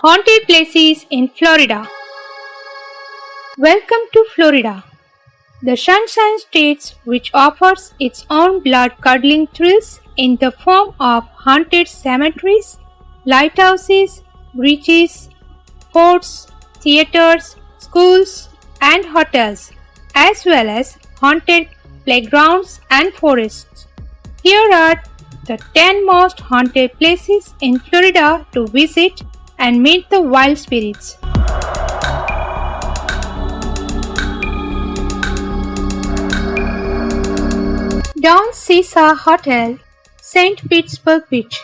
Haunted places in Florida. Welcome to Florida, the Sunshine State, which offers its own blood-curdling thrills in the form of haunted cemeteries, lighthouses, bridges, forts, theaters, schools, and hotels, as well as haunted playgrounds and forests. Here are the 10 most haunted places in Florida to visit and meet the wild spirits. Down CeSar Hotel, St. Petersburg Beach.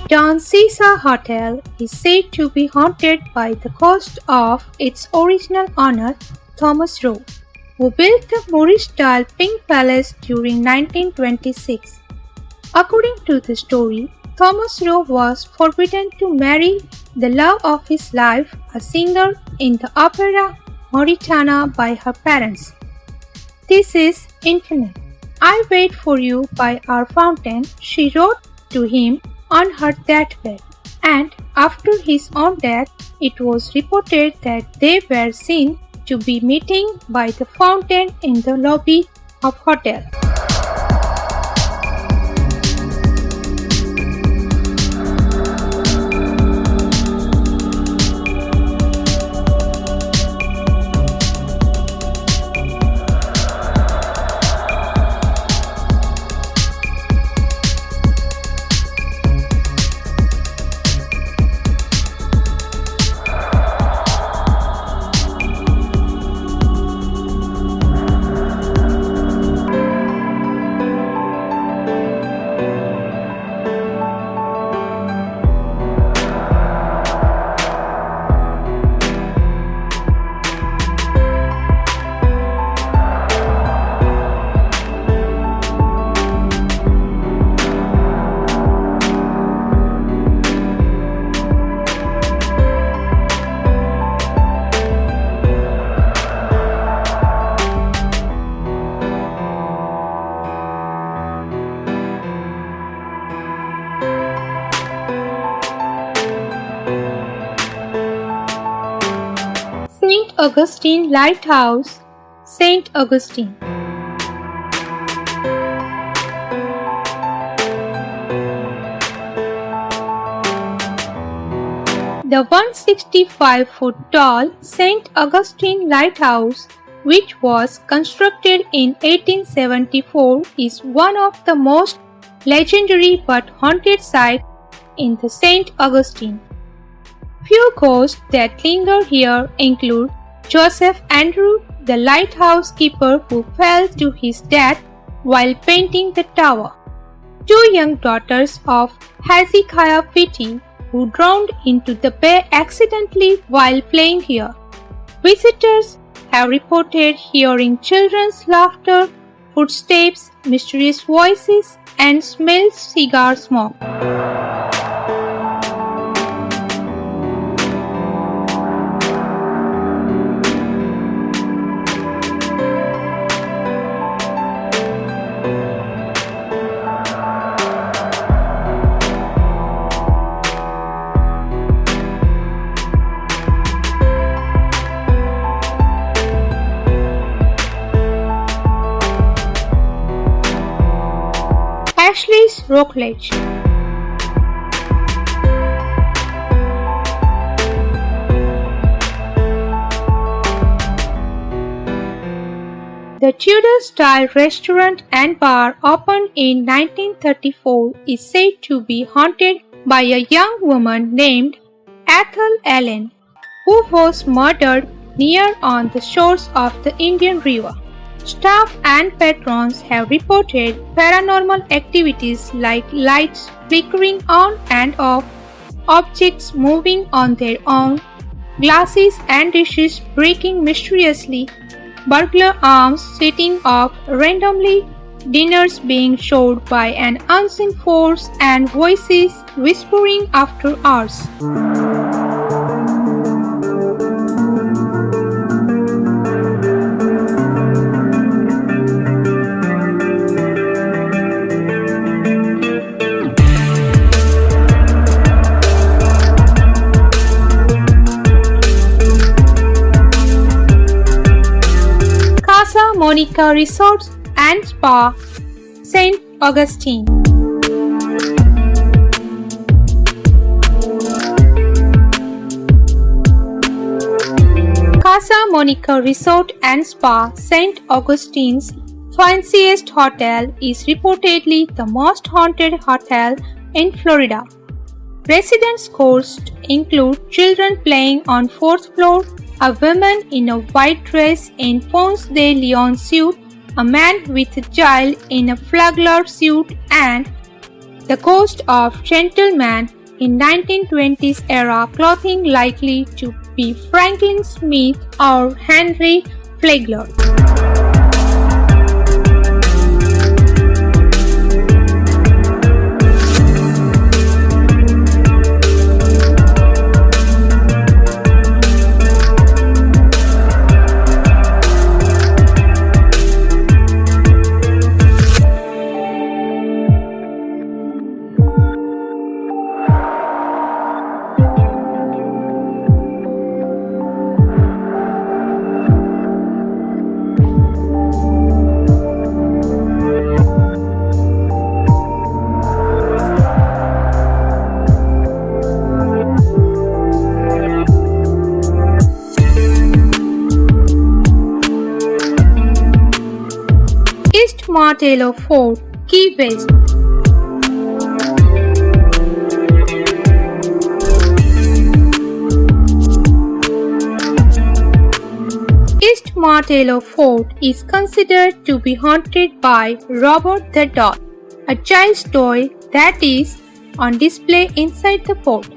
Don CeSar Hotel is said to be haunted by the ghost of its original owner, Thomas Rowe, who built the Moorish-style Pink Palace during 1926. According to the story, Thomas Rowe was forbidden to marry the love of his life, a singer in the opera Mauritania, by her parents. "This is infinite. I wait for you by our fountain," she wrote to him on her deathbed, and after his own death, it was reported that they were seen to be meeting by the fountain in the lobby of hotel. St. Augustine Lighthouse, St. Augustine. The 165-foot-tall St. Augustine Lighthouse, which was constructed in 1874, is one of the most legendary but haunted sites in the St. Augustine. Few ghosts that linger here include Joseph Andrew, the lighthouse keeper who fell to his death while painting the tower, two young daughters of Hezekiah Fitty who drowned into the bay accidentally while playing here. Visitors have reported hearing children's laughter, footsteps, mysterious voices, and smelled cigar smoke. Ashley's Rockledge. The Tudor-style restaurant and bar opened in 1934 is said to be haunted by a young woman named Ethel Allen, who was murdered near on the shores of the Indian River. Staff and patrons have reported paranormal activities like lights flickering on and off, objects moving on their own, glasses and dishes breaking mysteriously, burglar alarms setting off randomly, dinners being showed by an unseen force, and voices whispering after hours. Monica Resort and Spa, St. Augustine. Casa Monica Resort and Spa, St. Augustine's fanciest hotel, is reportedly the most haunted hotel in Florida. Residents' ghosts include children playing on 4th floor, a woman in a white dress in Ponce de Leon suit, a man with a child in a flagler suit, and the ghost of gentleman in 1920s era clothing likely to be Franklin Smith or Henry Flagler. Martello Fort, Key West. East Martello Fort is considered to be haunted by Robert the Doll, a child's toy that is on display inside the fort.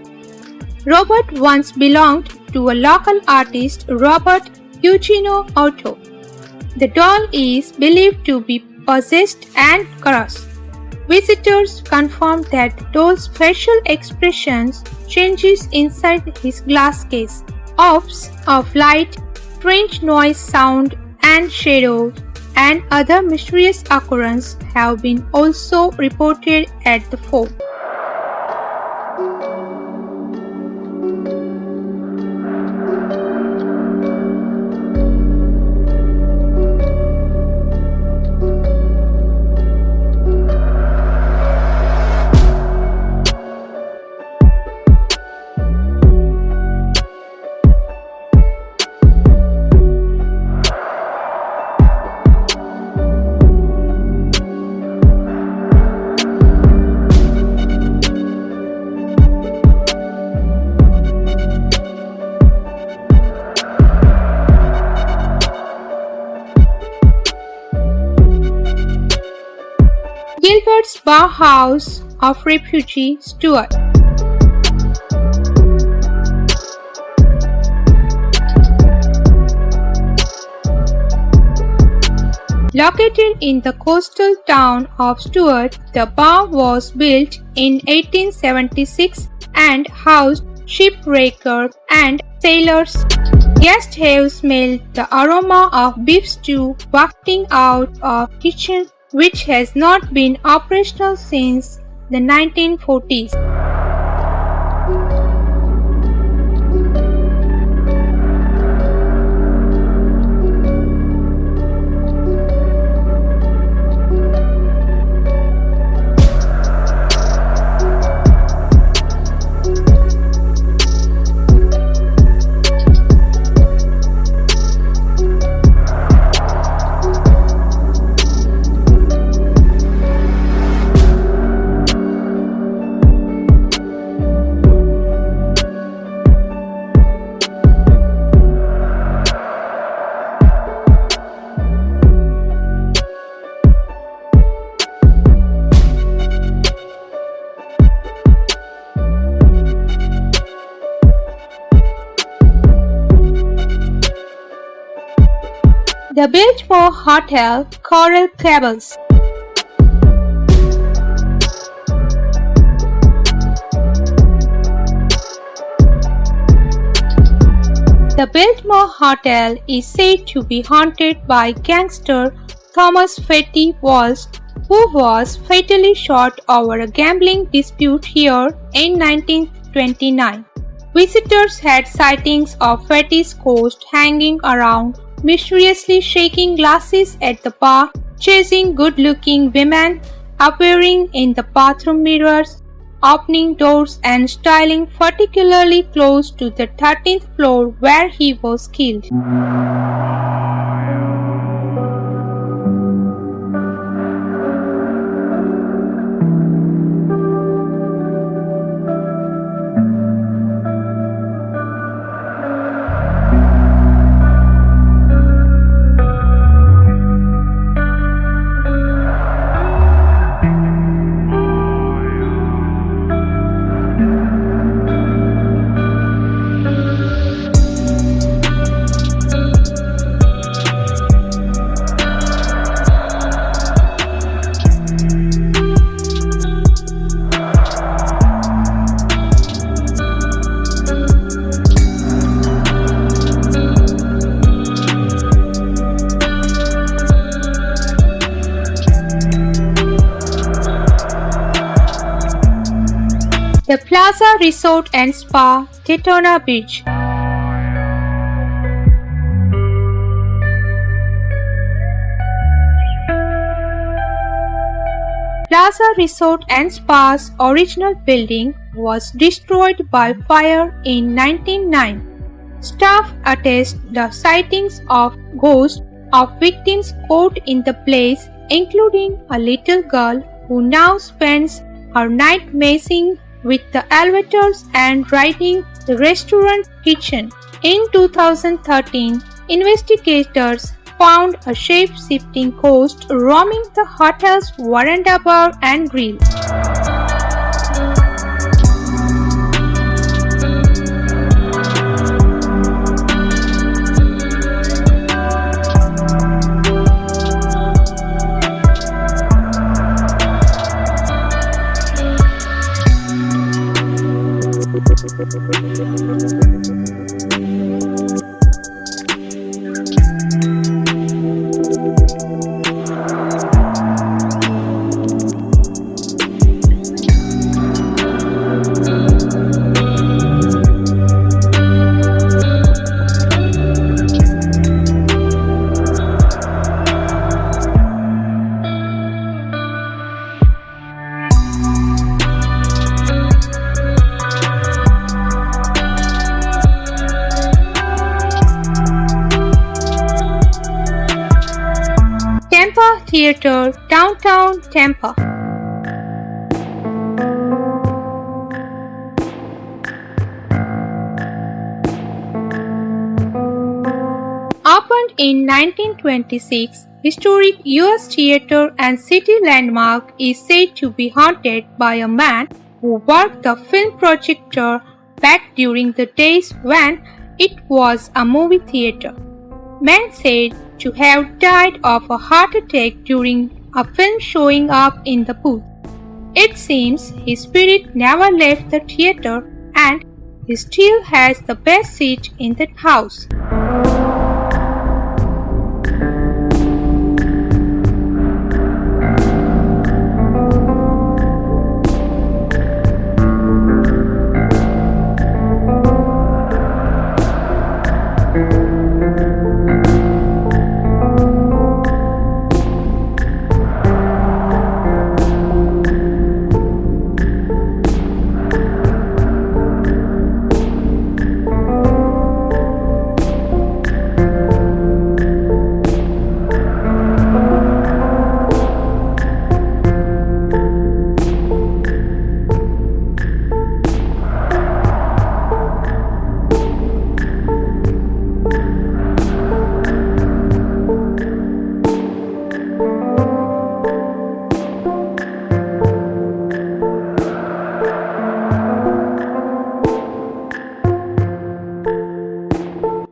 Robert once belonged to a local artist, Robert Eugenio Otto. The doll is believed to be possessed and cursed. Visitors confirmed that the doll's facial expressions changes inside his glass case. Orbs of light, strange noise, sound, and shadows, and other mysterious occurrences have been also reported at the fort. Gilbert's Bar House of Refuge, Stuart. Located in the coastal town of Stuart, the bar was built in 1876 and housed shipwreckers and sailors. Guests have smelled the aroma of beef stew wafting out of kitchen, which has not been operational since the 1940s. The Biltmore Hotel, Coral Gables. The Biltmore Hotel is said to be haunted by gangster Thomas Fetty Walsh, who was fatally shot over a gambling dispute here in 1929. Visitors had sightings of Fetty's ghost hanging around mysteriously shaking glasses at the bar, chasing good-looking women, appearing in the bathroom mirrors, opening doors and styling particularly close to the 13th floor where he was killed. The Plaza Resort and Spa, Daytona Beach. Plaza Resort and Spa's original building was destroyed by fire in 1909. Staff attest the sightings of ghosts of victims caught in the place, including a little girl who now spends her night messing with the elevators and riding the restaurant kitchen. In 2013, investigators found a shape-shifting ghost roaming the hotel's veranda bar and grill. Tampa Theater, downtown Tampa. Opened in 1926, historic U.S. theater and city landmark is said to be haunted by a man who worked the film projector back during the days when it was a movie theater. Men said to have died of a heart attack during a film showing up in the booth. It seems his spirit never left the theater and he still has the best seat in that house.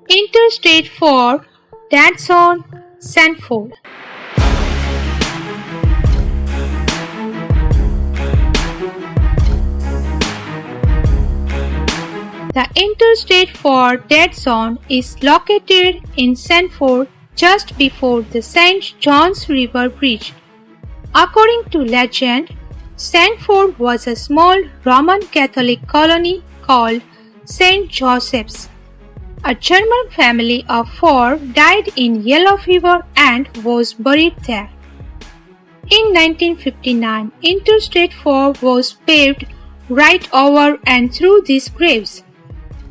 Interstate 4, that's on Sanford. The Interstate 4 dead zone is located in Sanford just before the St. Johns River Bridge. According to legend, Sanford was a small Roman Catholic colony called St. Joseph's. A German family of 4 died in yellow fever and was buried there. In 1959, Interstate 4 was paved right over and through these graves.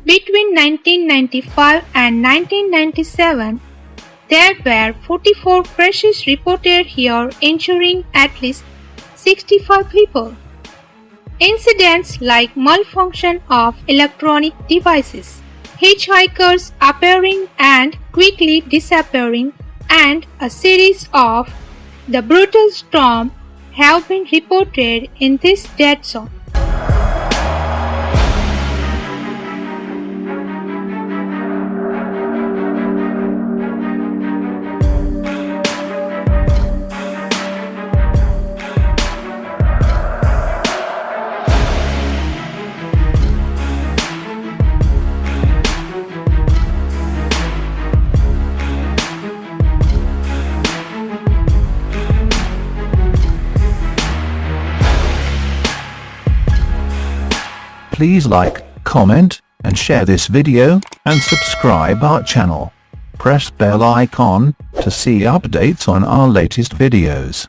Between 1995 and 1997, there were 44 crashes reported here, injuring at least 65 people. Incidents like malfunction of electronic devices, hitchhikers appearing and quickly disappearing, and a series of the brutal storm have been reported in this dead zone. Please like, comment, and share this video, and subscribe our channel. Press bell icon to see updates on our latest videos.